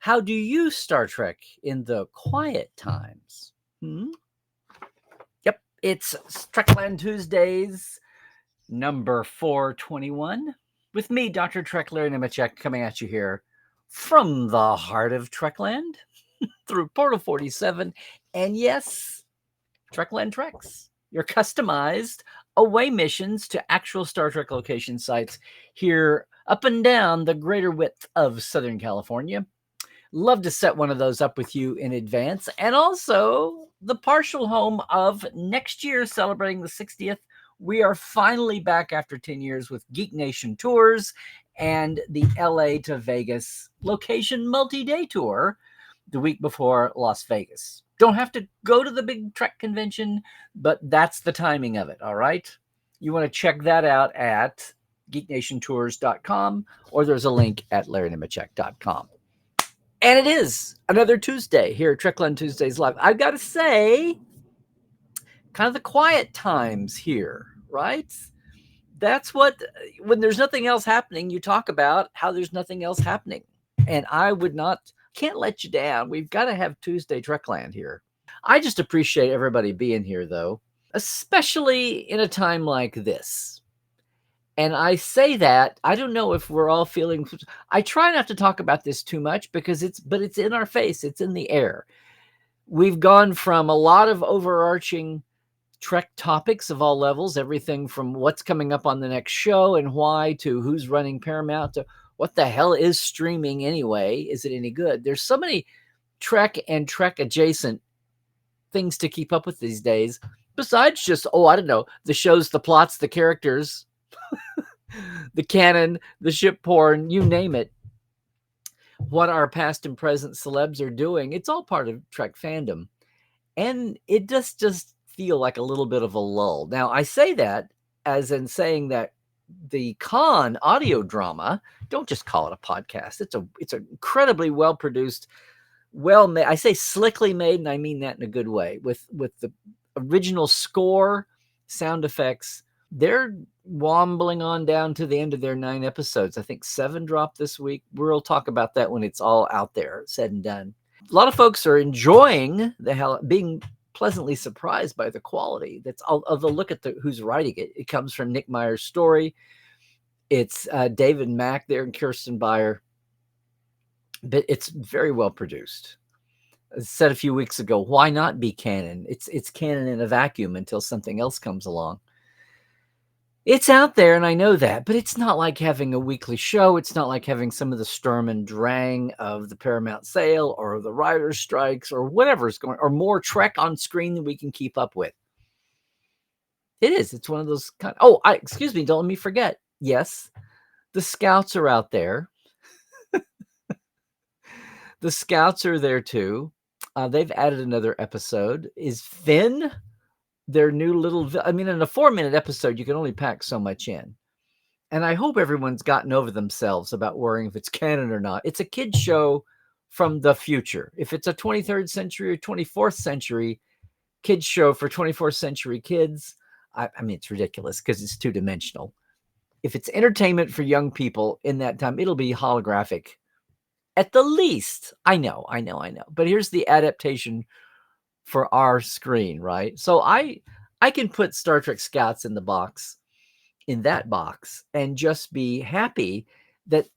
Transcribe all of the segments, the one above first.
How do you Star Trek in the quiet times? Yep, it's Trekland Tuesdays, number 421, with me, Dr. Trek Larry Nemecek, coming at you here from the heart of Trekland through Portal 47. And yes, Trekland Treks, your customized away missions to actual Star Trek location sites here up and down the greater width of Southern California. Love to set one of those up with you in advance. And also the partial home of next year, celebrating the 60th. We are finally back after 10 years with Geek Nation Tours and the LA to Vegas location multi-day tour the week before Las Vegas. Don't have to go to the big Trek convention, but that's the timing of it, all right? You want to check that out at geeknationtours.com, or there's a link at larrynemecek.com. And it is another Tuesday here at Trekland Tuesdays Live. I've got to say, kind of the quiet times here, right? That's what, when there's nothing else happening, you talk about how there's nothing else happening. And I can't let you down. We've got to have Tuesday Trekland here. I just appreciate everybody being here, though, especially in a time like this. And I say that, I don't know if we're all feeling, I try not to talk about this too much because it's in our face, it's in the air. We've gone from a lot of overarching Trek topics of all levels, everything from what's coming up on the next show and why, to who's running Paramount, to what the hell is streaming anyway? Is it any good? There's so many Trek and Trek adjacent things to keep up with these days, besides just, I don't know, the shows, the plots, the characters, the canon, the ship porn, you name it. What our past and present celebs are doing, it's all part of Trek fandom. And it just feel like a little bit of a lull. Now, I say that as in saying that the Khan audio drama, don't just call it a podcast. It's incredibly well produced, well made. I say slickly made, and I mean that in a good way. With the original score, sound effects, they're wombling on down to the end of their 9 episodes. I think 7 dropped this week. We'll talk about that when it's all out there, said and done. A lot of folks are enjoying being pleasantly surprised by the quality. That's of the look at who's writing it. It comes from Nick Meyer's story. It's David Mack there and Kirsten Beyer. But it's very well produced. I said a few weeks ago, why not be canon? It's canon in a vacuum until something else comes along. It's out there, and I know that, but it's not like having a weekly show. It's not like having some of the Sturm and Drang of the Paramount sale or the writers' strikes or whatever's going, or more Trek on screen than we can keep up with. It is. It's one of those kind. Excuse me. Don't let me forget. Yes, the Scouts are out there. The Scouts are there too. They've added another episode. Is Finn their new little, in a 4-minute episode, you can only pack so much in. And I hope everyone's gotten over themselves about worrying if it's canon or not. It's a kid's show from the future. If it's a 23rd century or 24th century kids show for 24th century kids, it's ridiculous because it's 2-dimensional. If it's entertainment for young people in that time, it'll be holographic at the least. I know. But here's the adaptation for our screen, right? So I can put Star Trek Scouts in that box, and just be happy that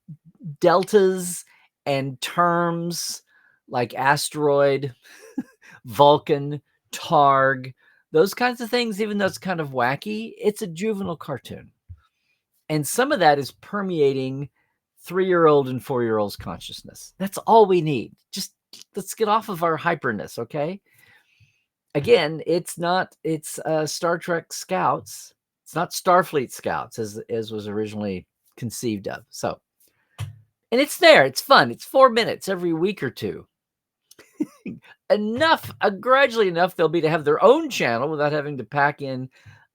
deltas and terms like asteroid, Vulcan, Targ, those kinds of things, even though it's kind of wacky, it's a juvenile cartoon. And some of that is permeating 3-year-old and 4-year-olds' consciousness. That's all we need. Just let's get off of our hyperness, okay? Again, it's Star Trek Scouts. It's not Starfleet Scouts as was originally conceived of. So, and it's there. It's fun. It's 4 minutes every week or two. Gradually enough, they'll be to have their own channel without having to pack in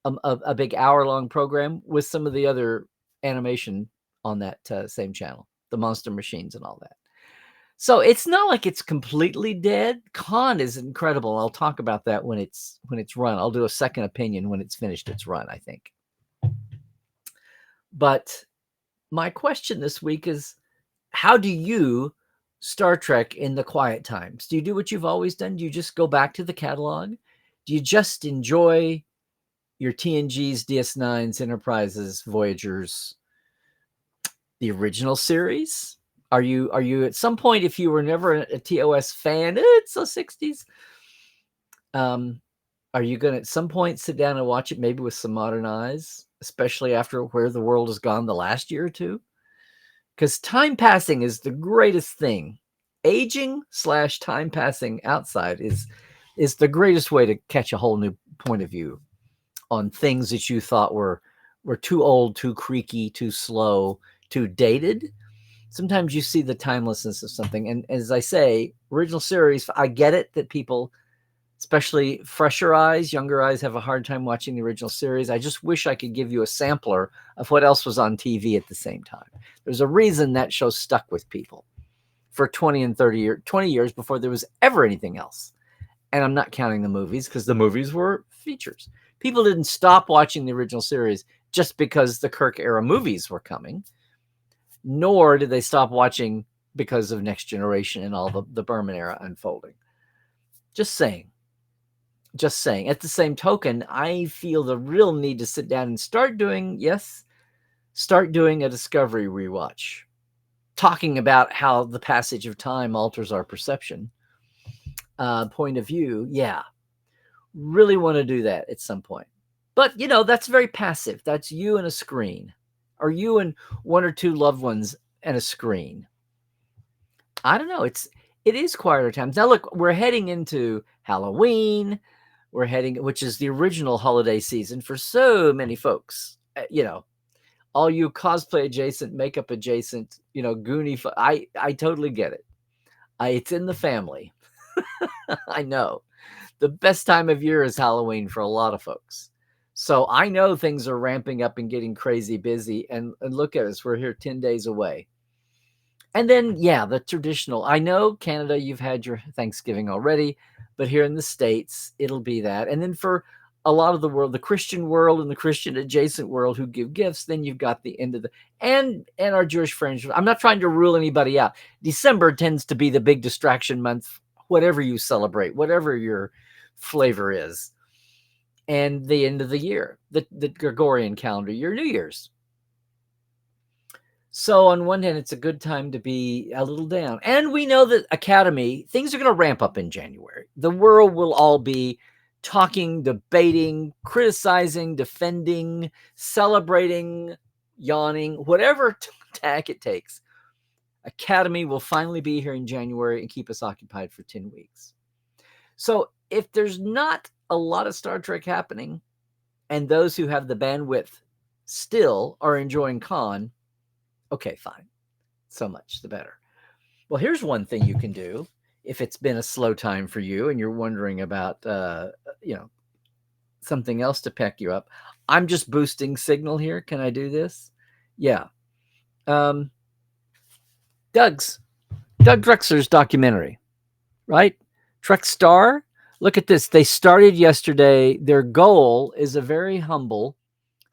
a big hour-long program with some of the other animation on that same channel, the Monster Machines and all that. So it's not like it's completely dead. Khan is incredible. I'll talk about that when it's run. I'll do a second opinion when it's finished its run, I think. But my question this week is, how do you Star Trek in the quiet times? Do you do what you've always done? Do you just go back to the catalog? Do you just enjoy your TNGs, DS9s, Enterprises, Voyagers, the original series? Are you at some point, if you were never a TOS fan, it's the 60s, are you going to at some point sit down and watch it maybe with some modern eyes, especially after where the world has gone the last year or two? Because time passing is the greatest thing. Aging / time passing outside is the greatest way to catch a whole new point of view on things that you thought were too old, too creaky, too slow, too dated. Sometimes you see the timelessness of something. And as I say, original series, I get it that people, especially fresher eyes, younger eyes, have a hard time watching the original series. I just wish I could give you a sampler of what else was on TV at the same time. There's a reason that show stuck with people for 20 and 30 years, 20 years before there was ever anything else. And I'm not counting the movies, because the movies were features. People didn't stop watching the original series just because the Kirk era movies were coming, nor did they stop watching because of Next Generation and all the Berman era unfolding. Just saying. At the same token, I feel the real need to sit down and start doing a Discovery rewatch, talking about how the passage of time alters our perception, point of view. Yeah, really want to do that at some point. But, that's very passive. That's you and a screen, or you and one or two loved ones and a screen. I don't know. It is quieter times. Now, look, we're heading into Halloween. Which is the original holiday season for so many folks. All you cosplay adjacent, makeup adjacent, Goonie. I totally get it. It's in the family. I know. The best time of year is Halloween for a lot of folks. So I know things are ramping up and getting crazy busy. And look at us. We're here 10 days away. And then, the traditional. I know Canada, you've had your Thanksgiving already. But here in the States, it'll be that. And then for a lot of the world, the Christian world and the Christian adjacent world who give gifts, then you've got the end of and our Jewish friends. I'm not trying to rule anybody out. December tends to be the big distraction month, whatever you celebrate, whatever your flavor is. And the end of the year, the Gregorian calendar, your New Year's. So on one hand, it's a good time to be a little down. And we know that Academy, things are going to ramp up in January. The world will all be talking, debating, criticizing, defending, celebrating, yawning, whatever tack it takes. Academy will finally be here in January and keep us occupied for 10 weeks. So if there's not a lot of Star Trek happening, and those who have the bandwidth still are enjoying con, okay, fine. So much the better. Well, here's one thing you can do if it's been a slow time for you and you're wondering about, something else to peck you up. I'm just boosting signal here. Can I do this? Yeah. Doug Drexler's documentary, right? Trek Star. Look at this. They started yesterday. Their goal is a very humble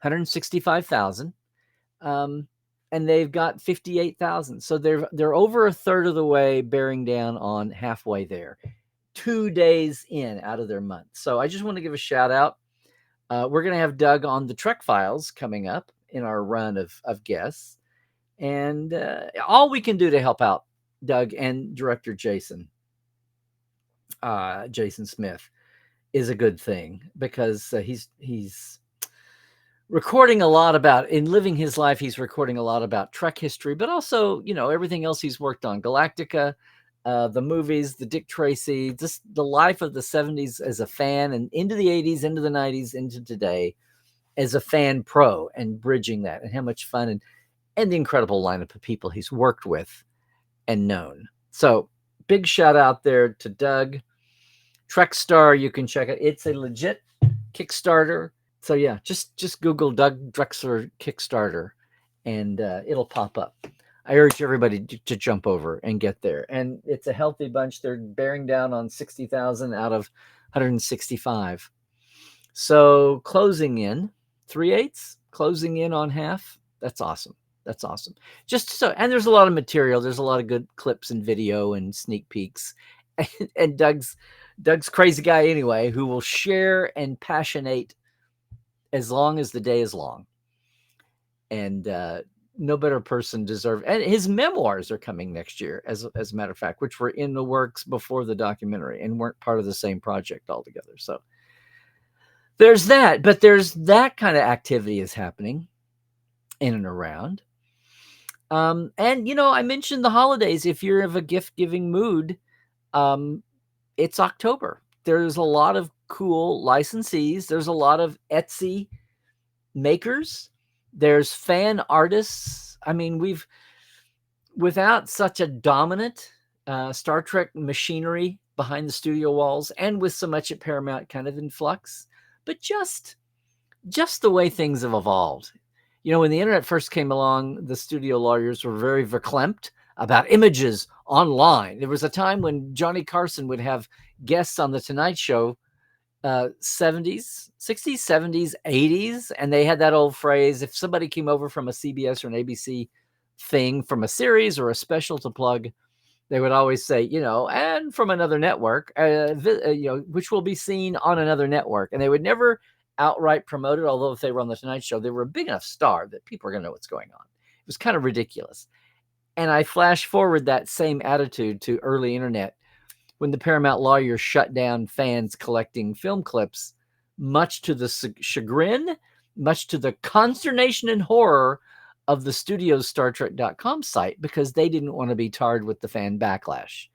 165,000. And they've got 58,000. So they're over a third of the way, bearing down on halfway there. 2 days in out of their month. So I just want to give a shout out. We're going to have Doug on the Trek Files coming up in our run of guests. And all we can do to help out Doug and director Jason Smith is a good thing, because he's recording a lot about, in living his life, he's recording a lot about Trek history, but also, everything else he's worked on. Galactica, the movies, the Dick Tracy, just the life of the 70s as a fan, and into the 80s, into the 90s, into today as a fan pro, and bridging that, and how much fun, and the incredible lineup of people he's worked with and known. So big shout out there to Doug. Trek Star, you can check it. It's a legit Kickstarter. So yeah, just Google Doug Drexler Kickstarter, and it'll pop up. I urge everybody to jump over and get there. And it's a healthy bunch. They're bearing down on 60,000 out of 165. So closing in 3/8, closing in on half. That's awesome. That's awesome. Just so, and there's a lot of material. There's a lot of good clips and video and sneak peeks. And Doug's crazy guy anyway, who will share and passionate as long as the day is long. And no better person deserves. And his memoirs are coming next year, as a matter of fact, which were in the works before the documentary and weren't part of the same project altogether. So there's that, but there's that kind of activity is happening in and around. And I mentioned the holidays. If you're of a gift-giving mood, it's October. There's a lot of cool licensees. There's a lot of Etsy makers. There's fan artists. I mean, without such a dominant Star Trek machinery behind the studio walls, and with so much at Paramount kind of in flux, but just the way things have evolved. When the internet first came along, the studio lawyers were very verklempt about images online. There was a time when Johnny Carson would have guests on The Tonight Show, 70s, 60s, 70s, 80s, and they had that old phrase, if somebody came over from a CBS or an ABC thing, from a series or a special to plug, they would always say, and from another network, which will be seen on another network. And they would never outright promote it, although if they were on The Tonight Show, they were a big enough star that people are going to know what's going on. It was kind of ridiculous. And I flash forward that same attitude to early internet, when the Paramount lawyers shut down fans collecting film clips, much to the chagrin, much to the consternation and horror of the studio's StarTrek.com site, because they didn't want to be tarred with the fan backlash.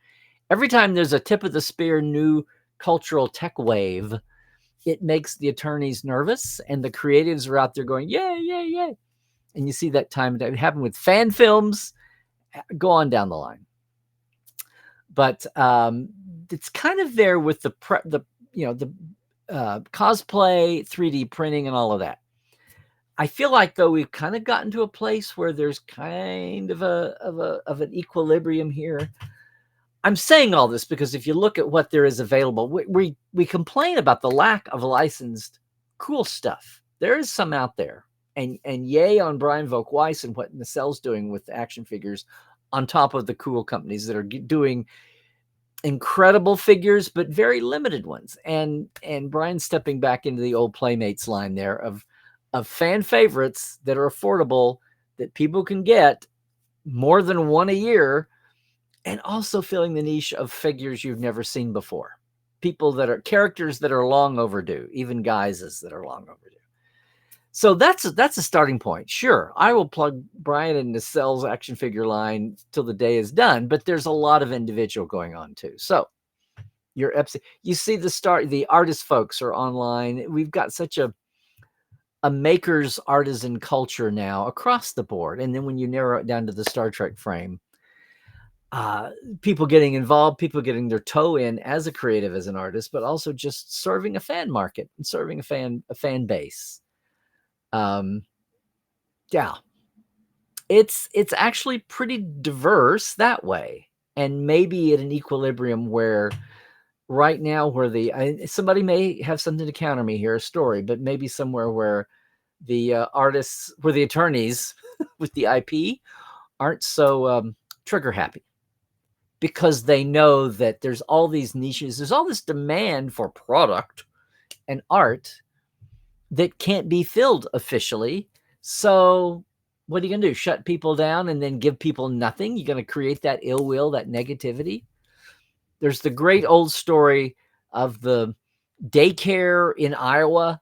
Every time there's a tip of the spear new cultural tech wave, it makes the attorneys nervous, and the creatives are out there going, yay, yay, yay. And you see that time that happened with fan films, go on down the line. But it's kind of there with the cosplay, 3D printing, and all of that. I feel like, though, we've kind of gotten to a place where there's kind of an equilibrium here. I'm saying all this because if you look at what there is available, we complain about the lack of licensed cool stuff. There is some out there, and yay on Brian Volk-Weiss and what Nacelle's doing with action figures, on top of the cool companies that are doing incredible figures, but very limited ones. And Brian's stepping back into the old Playmates line there of fan favorites that are affordable, that people can get more than one a year, and also filling the niche of figures you've never seen before. People that are characters that are long overdue, even guises that are long overdue. So that's a starting point. Sure, I will plug Brian and Nacelle's action figure line till the day is done, but there's a lot of individual going on too. So you see the artist folks are online. We've got such a maker's artisan culture now across the board. And then when you narrow it down to the Star Trek frame, people getting involved, people getting their toe in as a creative, as an artist, but also just serving a fan market and serving a fan base. Yeah, it's actually pretty diverse that way, and maybe at an equilibrium where right now, where somebody may have something to counter me here, a story, but maybe somewhere where the artists, where the attorneys with the IP aren't so trigger happy, because they know that there's all these niches, there's all this demand for product and art that can't be filled officially. So what are you going to do? Shut people down and then give people nothing? You're going to create that ill will, that negativity. There's the great old story of the daycare in Iowa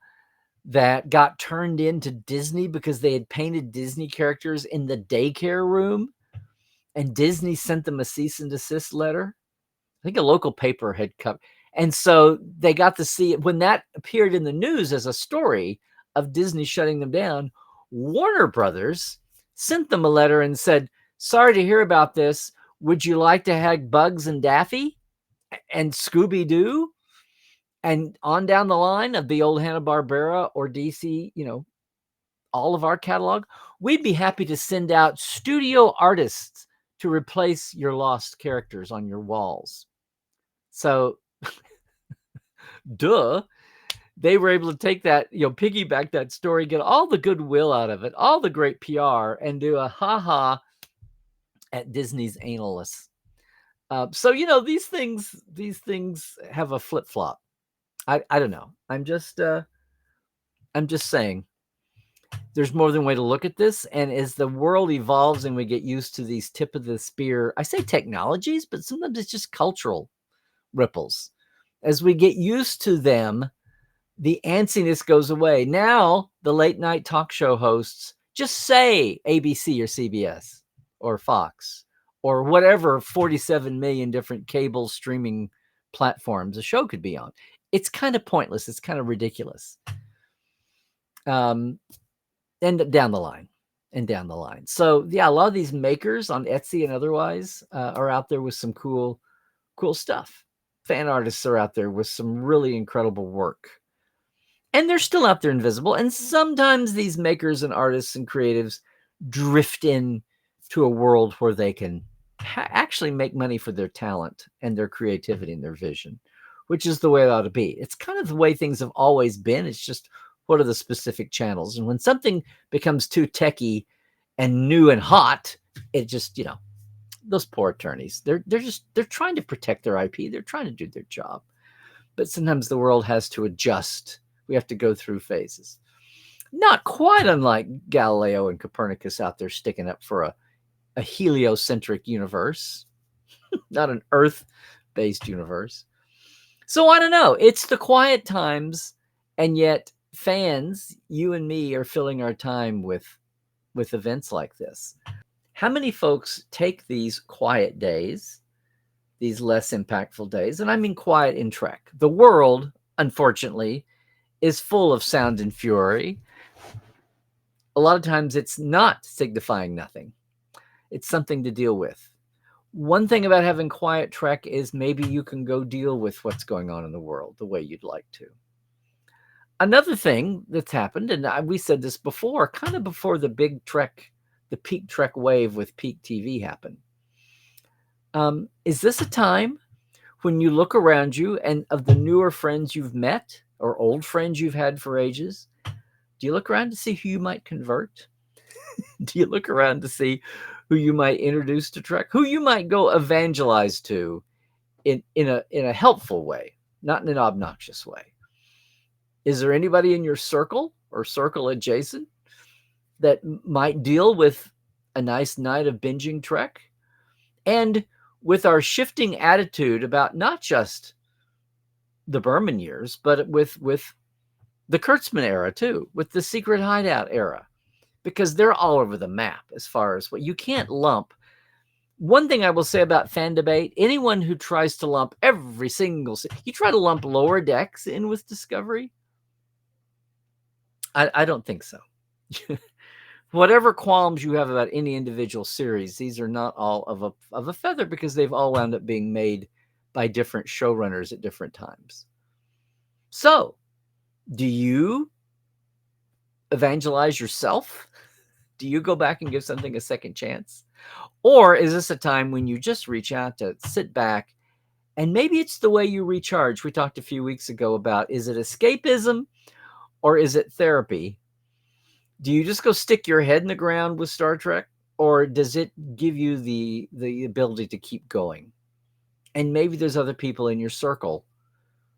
that got turned into Disney because they had painted Disney characters in the daycare room, and Disney sent them a cease and desist letter. I think a local paper had come. And so they got to see it when that appeared in the news as a story of Disney shutting them down. Warner Brothers sent them a letter and said, sorry to hear about this. Would you like to have Bugs and Daffy and Scooby-Doo and on down the line of the old Hanna-Barbera or DC, all of our catalog? We'd be happy to send out studio artists to replace your lost characters on your walls. So, duh. they were able to take that, piggyback that story, get all the goodwill out of it, all the great PR, and do a ha-ha at Disney's analysts. So these things have a flip flop. I don't know. I'm just saying there's more than one way to look at this. And as the world evolves and we get used to these tip of the spear, I say technologies, but sometimes it's just cultural ripples. As we get used to them, the antsiness goes away. Now the late night talk show hosts just say ABC or CBS or Fox or whatever 47 million different cable streaming platforms a show could be on. It's kind of pointless. It's kind of ridiculous. And down the line. So yeah, a lot of these makers on Etsy and otherwise are out there with some cool stuff. Fan artists are out there with some really incredible work. And they're still out there invisible. And sometimes these makers and artists and creatives drift in to a world where they can actually make money for their talent and their creativity and their vision, which is the way it ought to be. It's kind of the way things have always been. It's just, what are the specific channels? And when something becomes too techy and new and hot, it just, those poor attorneys, they're trying to protect their IP. They're trying to do their job. But sometimes the world has to adjust. We have to go through phases. Not quite unlike Galileo and Copernicus out there sticking up for a heliocentric universe, not an Earth-based universe. So I don't know. It's the quiet times, and yet fans, you and me, are filling our time with events like this. How many folks take these quiet days, these less impactful days, and I mean quiet in Trek? The world, unfortunately, is full of sound and fury. A lot of times it's not signifying nothing. It's something to deal with. One thing about having quiet Trek is maybe you can go deal with what's going on in the world the way you'd like to. Another thing that's happened, and we said this before, kind of before the big Trek, the peak Trek wave with peak TV happened. Is this a time when you look around you and of the newer friends you've met or old friends you've had for ages, do you look around to see who you might convert? Do you look around to see who you might introduce to Trek, who you might go evangelize to in a helpful way, not in an obnoxious way? Is there anybody in your circle or circle adjacent that might deal with a nice night of binging Trek? And with our shifting attitude about not just the Berman years, but with the Kurtzman era too, with the Secret Hideout era, because they're all over the map as far as what you can't lump. One thing I will say about fan debate, anyone who tries to lump every single, you try to lump Lower Decks in with Discovery, I don't think so. Whatever qualms you have about any individual series, these are not all of a feather, because they've all wound up being made by different showrunners at different times. So, do you evangelize yourself? Do you go back and give something a second chance? Or is this a time when you just reach out to sit back, and maybe it's the way you recharge? We talked a few weeks ago about, is it escapism or is it therapy? Do you just go stick your head in the ground with Star Trek, or does it give you the ability to keep going? And maybe there's other people in your circle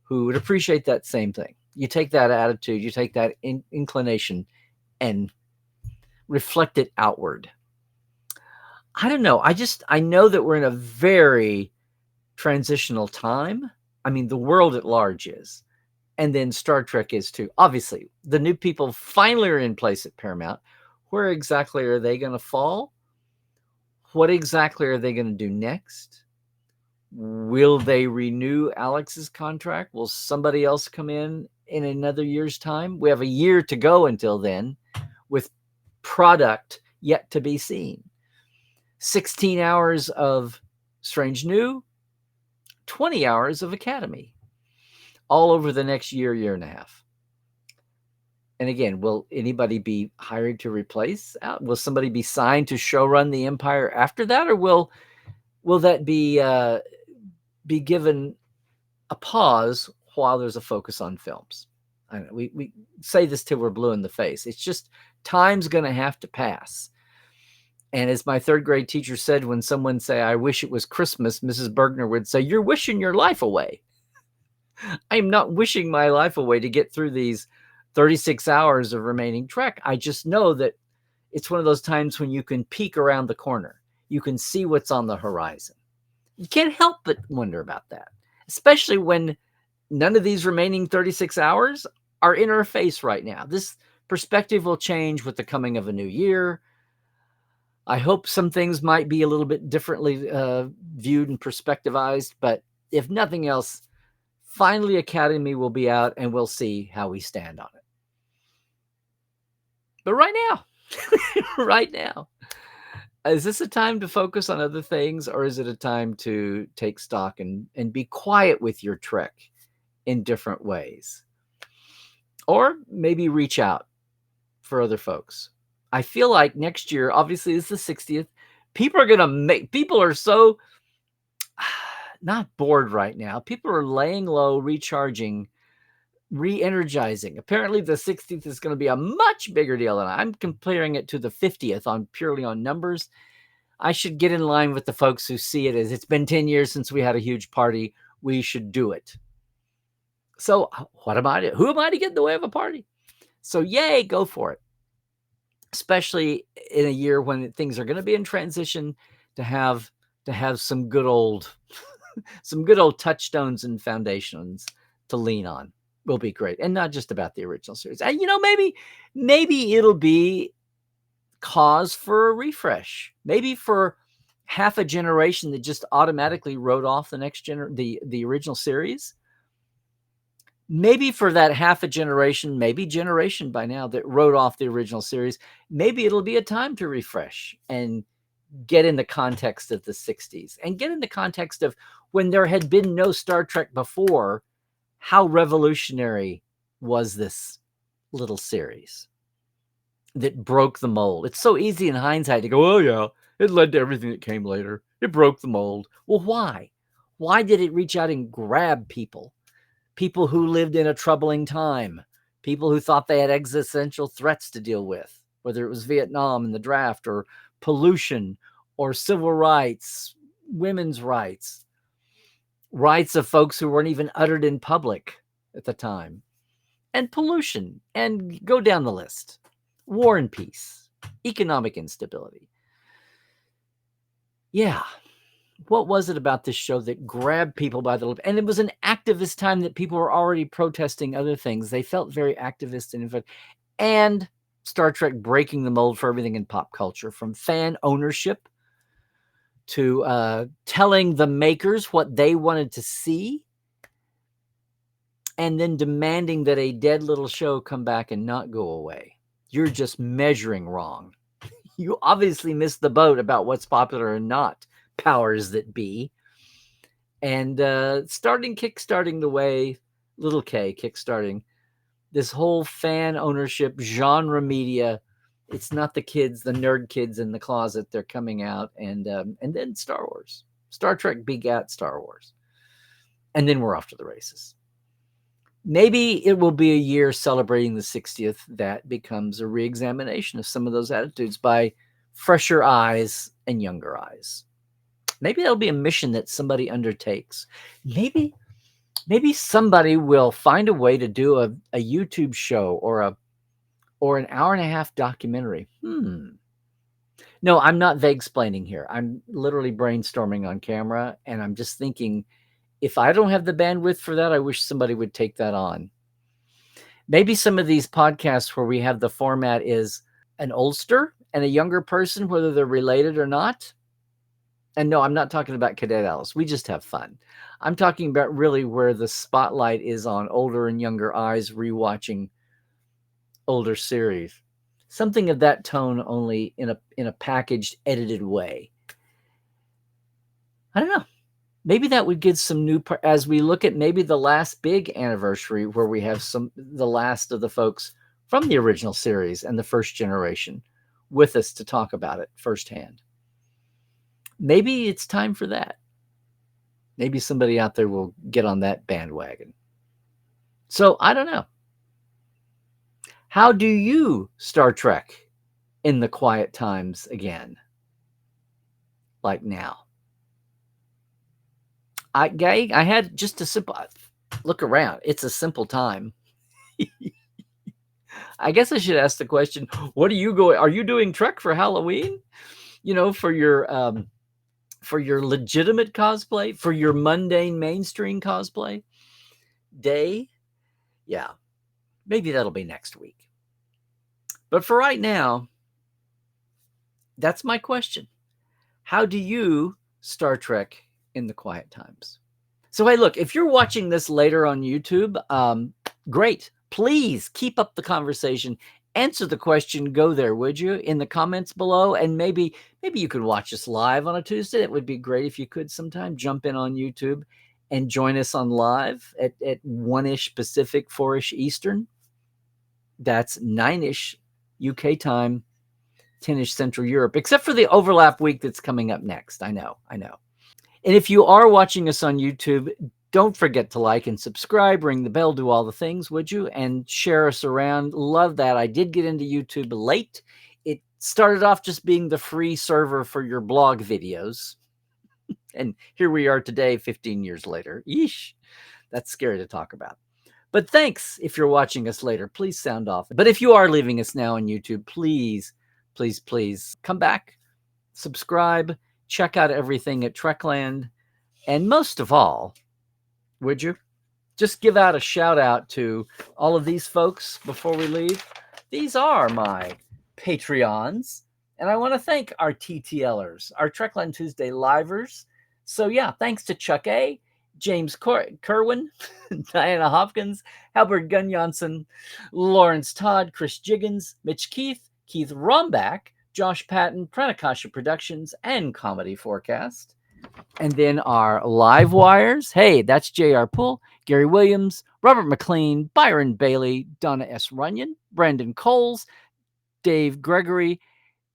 who would appreciate that same thing. You take that attitude, you take that inclination and reflect it outward. I don't know. I know that we're in a very transitional time. I mean, the world at large is. And then Star Trek is too. Obviously, the new people finally are in place at Paramount. Where exactly are they going to fall? What exactly are they going to do next? Will they renew Alex's contract? Will somebody else come in another year's time? We have a year to go until then, with product yet to be seen. 16 hours of Strange New, 20 hours of Academy, all over the next year and a half. And again, will anybody be hired to replace? Will somebody be signed to showrun the Empire after that, or will that be given a pause while there's a focus on films? I know we say this till we're blue in the face. It's just time's going to have to pass. And as my third grade teacher said, when someone say, "I wish it was Christmas," Mrs. Bergner would say, "You're wishing your life away." I am not wishing my life away to get through these 36 hours of remaining trek. I just know that it's one of those times when you can peek around the corner. You can see what's on the horizon. You can't help but wonder about that, especially when none of these remaining 36 hours are in our face right now. This perspective will change with the coming of a new year. I hope some things might be a little bit differently viewed and perspectivized, but if nothing else, finally Academy will be out and we'll see how we stand on it. But right now, right now, is this a time to focus on other things, or is it a time to take stock and be quiet with your trek in different ways? Or maybe reach out for other folks. I feel like next year, obviously it's the 60th. People are so not bored right now. People are laying low, recharging, re-energizing. Apparently the 60th is going to be a much bigger deal, and I'm comparing it to the 50th purely on numbers. I should get in line with the folks who see it as it's been 10 years since we had a huge party. We should do it. So who am I to get in the way of a party? So yay, go for it. Especially in a year when things are going to be in transition, to have some good old touchstones and foundations to lean on will be great. And not just about the original series. And maybe it'll be cause for a refresh. Maybe for half a generation that just automatically wrote off the original series. Maybe for that half a generation, maybe generation by now, that wrote off the original series, maybe it'll be a time to refresh and get in the context of the 60s and get in the context of when there had been no Star Trek before. How revolutionary was this little series that broke the mold? It's so easy in hindsight to go, oh yeah, it led to everything that came later. It broke the mold. Well, why? Why did it reach out and grab people? People who lived in a troubling time, people who thought they had existential threats to deal with, whether it was Vietnam and the draft, or pollution, or civil rights, women's rights, rights of folks who weren't even uttered in public at the time, and pollution, and go down the list. War and peace, economic instability. Yeah. What was it about this show that grabbed people by the lip? And it was an activist time that people were already protesting other things. They felt very activist and Star Trek breaking the mold for everything in pop culture, from fan ownership to telling the makers what they wanted to see, and then demanding that a dead little show come back and not go away. You're just measuring wrong. You obviously missed the boat about what's popular and not, powers that be. And kickstarting the way, little K, kickstarting this whole fan ownership genre media. It's not the kids, the nerd kids in the closet. They're coming out, and then Star Wars. Star Trek begat Star Wars. And then we're off to the races. Maybe it will be a year celebrating the 60th that becomes a reexamination of some of those attitudes by fresher eyes and younger eyes. Maybe that'll be a mission that somebody undertakes. Maybe somebody will find a way to do a YouTube show or an hour and a half documentary. No, I'm not vague-splaining here. I'm literally brainstorming on camera, and I'm just thinking, if I don't have the bandwidth for that, I wish somebody would take that on. Maybe some of these podcasts where we have the format is an oldster and a younger person, whether they're related or not. And no, I'm not talking about Cadet Alice. We just have fun. I'm talking about really where the spotlight is on older and younger eyes rewatching older series. Something of that tone, only in a packaged, edited way. I don't know. Maybe that would get some new, as we look at maybe the last big anniversary where we have the last of the folks from the original series and the first generation with us to talk about it firsthand. Maybe it's time for that. Maybe somebody out there will get on that bandwagon. So I don't know. How do you Star Trek in the quiet times again? Like now. I had just a simple look around. It's a simple time. I guess I should ask the question, what are you doing Trek for Halloween? For your legitimate cosplay, for your mundane mainstream cosplay day? Yeah. Maybe that'll be next week. But for right now, that's my question. How do you Star Trek in the quiet times? So, hey, look, if you're watching this later on YouTube, great. Please keep up the conversation. Answer the question. Go there, would you, in the comments below? And maybe you could watch us live on a Tuesday. It would be great if you could sometime jump in on YouTube and join us on live at 1-ish Pacific, 4-ish Eastern. That's 9-ish UK time, 10-ish Central Europe, except for the overlap week that's coming up next. I know. And if you are watching us on YouTube, don't forget to like and subscribe, ring the bell, do all the things, would you? And share us around. Love that. I did get into YouTube late. It started off just being the free server for your blog videos. And here we are today, 15 years later. Yeesh. That's scary to talk about. But thanks if you're watching us later. Please sound off. But if you are leaving us now on YouTube, please come back, subscribe, check out everything at Trekland. And most of all, would you just give out a shout out to all of these folks before we leave? These are my Patreons. And I want to thank our TTLers, our Trekland Tuesday livers. So yeah, thanks to Chuck A., James Kerwin, Diana Hopkins, Albert Gunnjonson, Lawrence Todd, Chris Jiggins, Mitch Keith Rombach, Josh Patton, Pranakasha Productions, and Comedy Forecast. And then our live wires. Hey, that's J.R. Poole, Gary Williams, Robert McLean, Byron Bailey, Donna S. Runyon, Brandon Coles, Dave Gregory,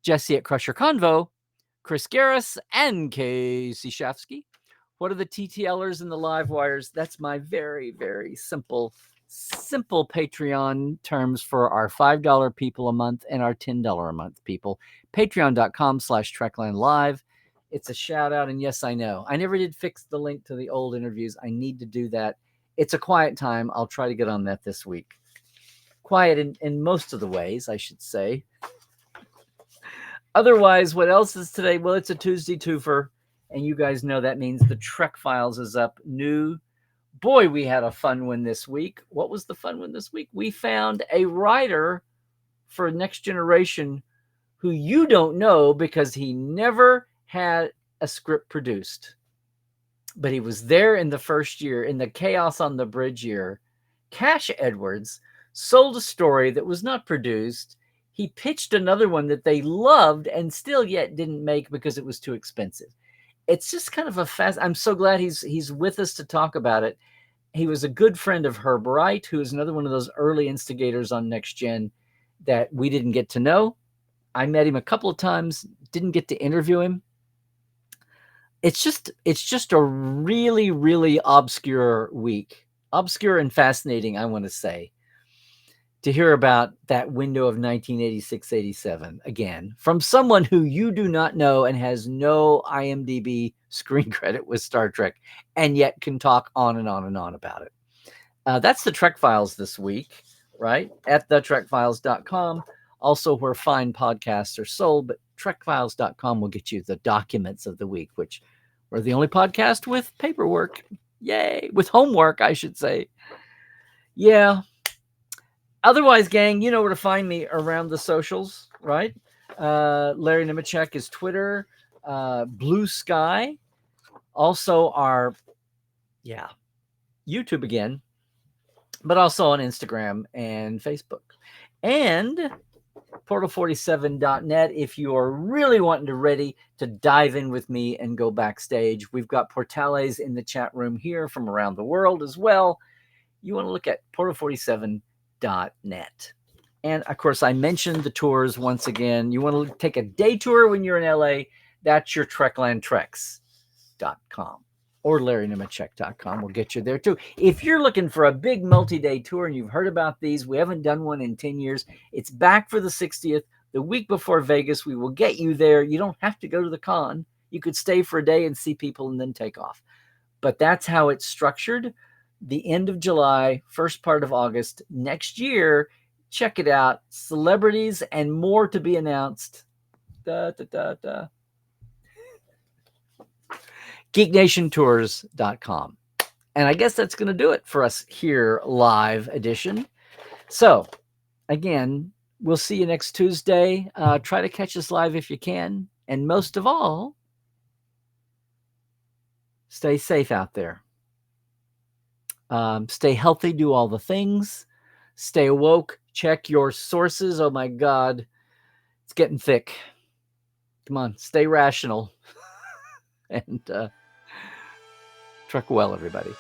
Jesse at Crusher Convo, Chris Garris, and Casey Shafsky. What are the TTLers and the live wires? That's my very, very simple Patreon terms for our $5 people a month and our $10 a month people. Patreon.com/Trekland Live. It's a shout out. And yes, I know I never did fix the link to the old interviews. I need to do that. It's a quiet time. I'll try to get on that this week. Quiet in most of the ways, I should say. Otherwise, what else is today? Well, it's a Tuesday twofer. And you guys know that means the Trek Files is up new. Boy, we had a fun one this week. What was the fun one this week? We found a writer for Next Generation who you don't know because he never had a script produced. But he was there in the first year, in the Chaos on the Bridge year. Cash Edwards sold a story that was not produced. He pitched another one that they loved and still yet didn't make because it was too expensive. It's just kind of I'm so glad he's with us to talk about it. He was a good friend of Herb Wright, who is another one of those early instigators on Next Gen that we didn't get to know. I met him a couple of times, didn't get to interview him. It's just a really, really obscure week. Obscure and fascinating, I want to say, to hear about that window of 1986-87 again from someone who you do not know and has no IMDb screen credit with Star Trek and yet can talk on and on and on about it. That's the Trek Files this week, right? At thetrekfiles.com, also where fine podcasts are sold, but trekfiles.com will get you the documents of the week, which we're the only podcast with paperwork. Yay! With homework, I should say. Yeah. Otherwise, gang, you know where to find me around the socials, right? Larry Nemecek is Twitter, Blue Sky, also our, YouTube again, but also on Instagram and Facebook. And portal47.net if you are really ready to dive in with me and go backstage. We've got Portales in the chat room here from around the world as well. You want to look at portal47.net. And of course, I mentioned the tours once again. You want to take a day tour when you're in LA, that's your treklandtreks.com. or LarryNemecek.com will get you there too. If you're looking for a big multi-day tour and you've heard about these, we haven't done one in 10 years. It's back for the 60th, the week before Vegas. We will get you there. You don't have to go to the con. You could stay for a day and see people and then take off. But that's how it's structured. The end of July, first part of August next year. Check it out. Celebrities and more to be announced. GeekNationTours.com. And I guess that's going to do it for us here, live edition. So, again, we'll see you next Tuesday. Try to catch us live if you can. And most of all, stay safe out there. Stay healthy, do all the things. Stay woke, check your sources. Oh my God, it's getting thick. Come on, stay rational. And trek well, everybody.